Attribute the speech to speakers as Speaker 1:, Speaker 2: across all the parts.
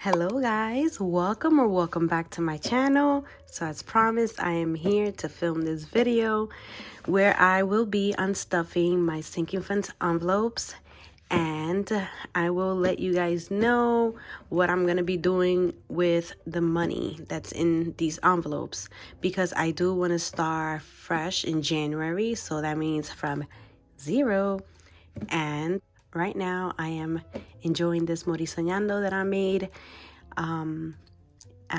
Speaker 1: Hello guys, welcome back to my channel. So as promised, I am here to film this video where I will be unstuffing my sinking funds envelopes, and I will let you guys know what I'm gonna be doing with the money that's in these envelopes, because I do want to start fresh in January, so that means from zero. And right now I am enjoying this Mori Soñando that I made. I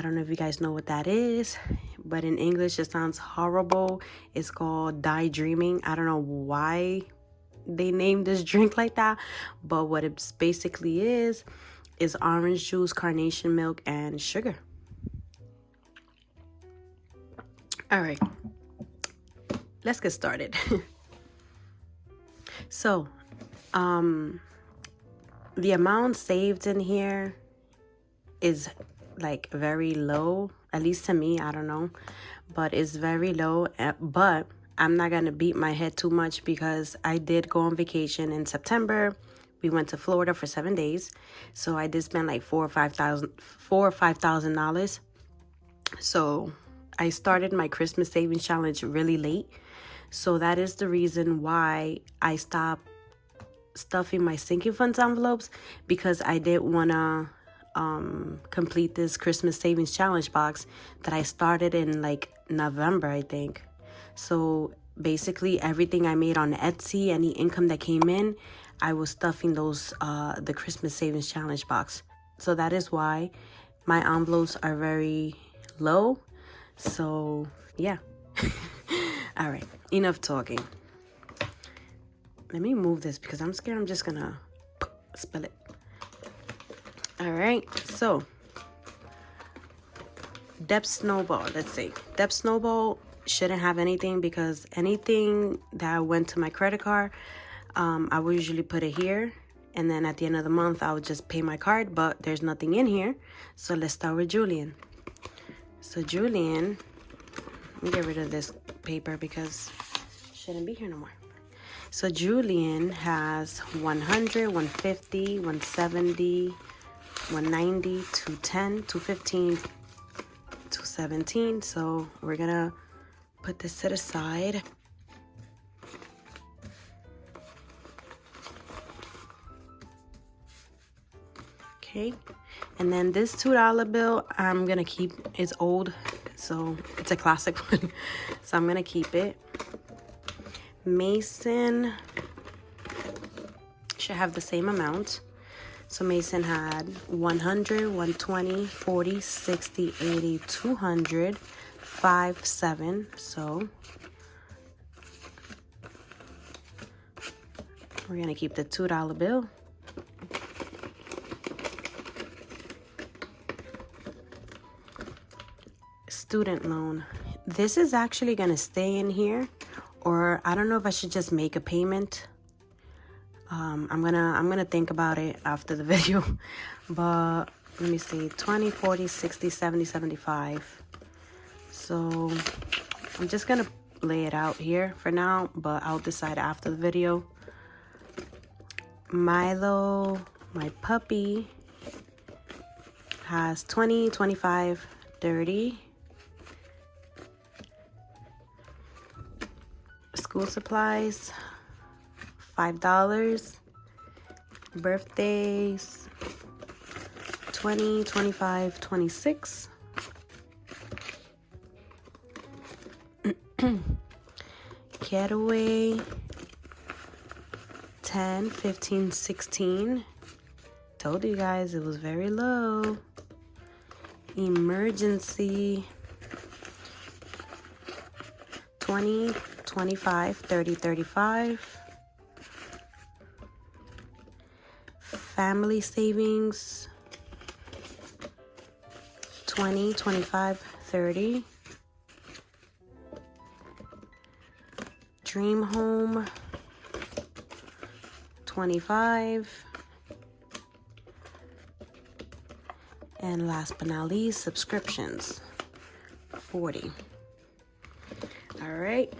Speaker 1: don't know if you guys know what that is, but in English it sounds horrible. It's called Die Dreaming. I don't know why they named this drink like that, but what it basically is orange juice, carnation milk, and sugar. All right, let's get started. So the amount saved in here is like very low, at least to me. I don't know, but it's very low. But I'm not gonna beat my head too much because I did go on vacation in September. We went to Florida for 7 days, so I did spend like $4,000. So I started my Christmas savings challenge really late, so that is the reason why I stopped stuffing my sinking funds envelopes, because I did wanna complete this Christmas savings challenge box that I started in like November, I think. So basically everything I made on Etsy, any income that came in, I was stuffing those the Christmas savings challenge box. So that is why my envelopes are very low. So yeah. All right, enough talking. Let me move this because I'm scared I'm just gonna spill it. All right, so Debt Snowball, let's see. Debt Snowball shouldn't have anything, because anything that went to my credit card, I would usually put it here, and then at the end of the month I would just pay my card, but there's nothing in here. So let's start with Julian. So Julian, let me get rid of this paper because it shouldn't be here no more. So Julian has 100, 150, 170, 190, 210, 215, 217. So we're gonna put this to the side. Okay, and then this $2 bill I'm gonna keep. It's old, so it's a classic one, so I'm gonna keep it. Mason should have the same amount. So Mason had 100, 120, 40, 60, 80, 200, 5, 7. So we're gonna keep the $2 bill. Student loan. This is actually gonna stay in here, or I don't know if I should just make a payment. I'm gonna think about it after the video. But let me see, 20, 40, 60, 70, 75. So I'm just gonna lay it out here for now, but I'll decide after the video. Milo, my puppy, has 20, 25, 30. School supplies, $5. Birthdays, 20, 25, 26. Getaway, 10, 15, 16. Told you guys it was very low. Emergency, 20, 25, 30, 35. Family savings, 20, 25, 30. Dream home, 25. And last but not least, subscriptions, 40. All right.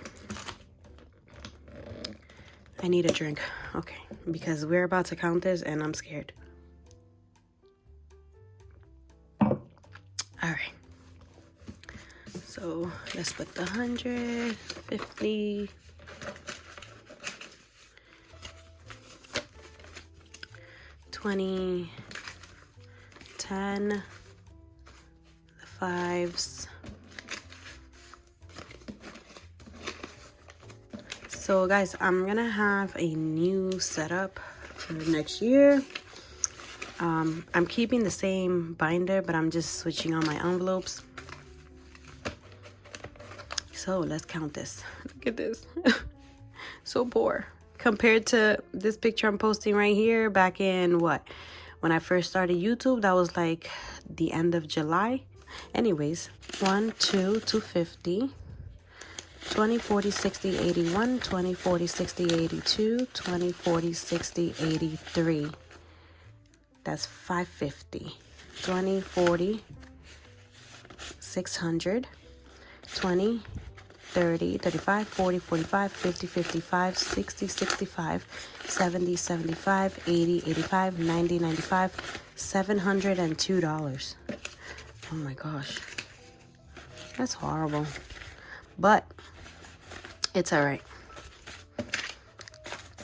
Speaker 1: I need a drink. Okay, because we're about to count this and I'm scared. So let's put the 100, 50, 20, 10, the 5s. So guys, I'm gonna have a new setup for next year. I'm keeping the same binder, but I'm just switching on my envelopes. So let's count this. Look at this. So poor compared to this picture I'm posting right here back in what, when I first started YouTube. That was like the end of July. Anyways, 1, 2, 250, 20, 40, 60, 81, 20, 40, 60, 82, 20, 40, 60, 83. That's 550. 20, 40, 600, 20, 30, 35, 40, 45, 50, 55, 60, 65, 70, 75, 80, 85, 90, 95, $702. Oh my gosh. That's horrible. But it's all right.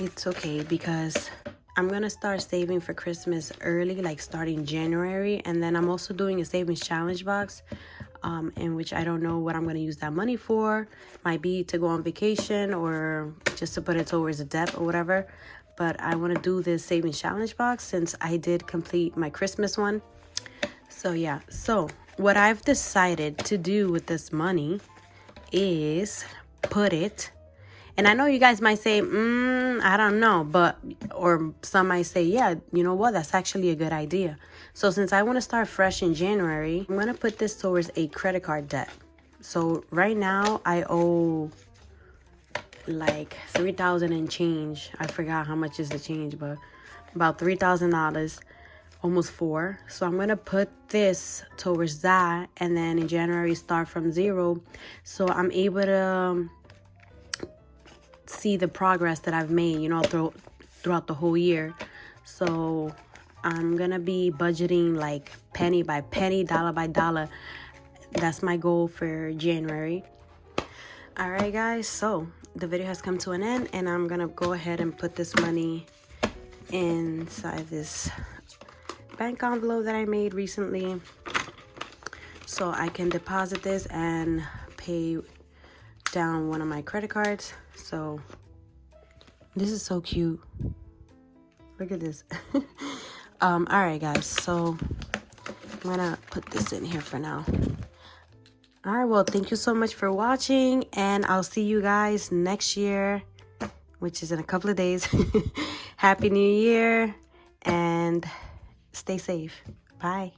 Speaker 1: It's okay because I'm gonna start saving for Christmas early, like starting January. And then I'm also doing a savings challenge box, in which I don't know what I'm gonna use that money for. Might be to go on vacation or just to put it towards a debt or whatever. But I wanna do this savings challenge box since I did complete my Christmas one. So yeah, so what I've decided to do with this money is put it, and I know you guys might say, I don't know, but, or some might say, yeah, you know what, that's actually a good idea. So since I want to start fresh in January, I'm going to put this towards a credit card debt. So right now I owe like $3,000 and change. I forgot how much is the change, but about $3,000, almost $4,000. So I'm going to put this towards that, and then in January start from zero. So I'm able to see the progress that I've made, you know, throughout the whole year. So I'm gonna be budgeting like penny by penny, dollar by dollar. That's my goal for January. All right guys, so the video has come to an end, and I'm gonna go ahead and put this money inside this bank envelope that I made recently, so I can deposit this and pay down one of my credit cards. So this is so cute. Look at this. All right guys, so I'm gonna put this in here for now. All right, well, thank you so much for watching, and I'll see you guys next year, which is in a couple of days. Happy New Year, and stay safe. Bye.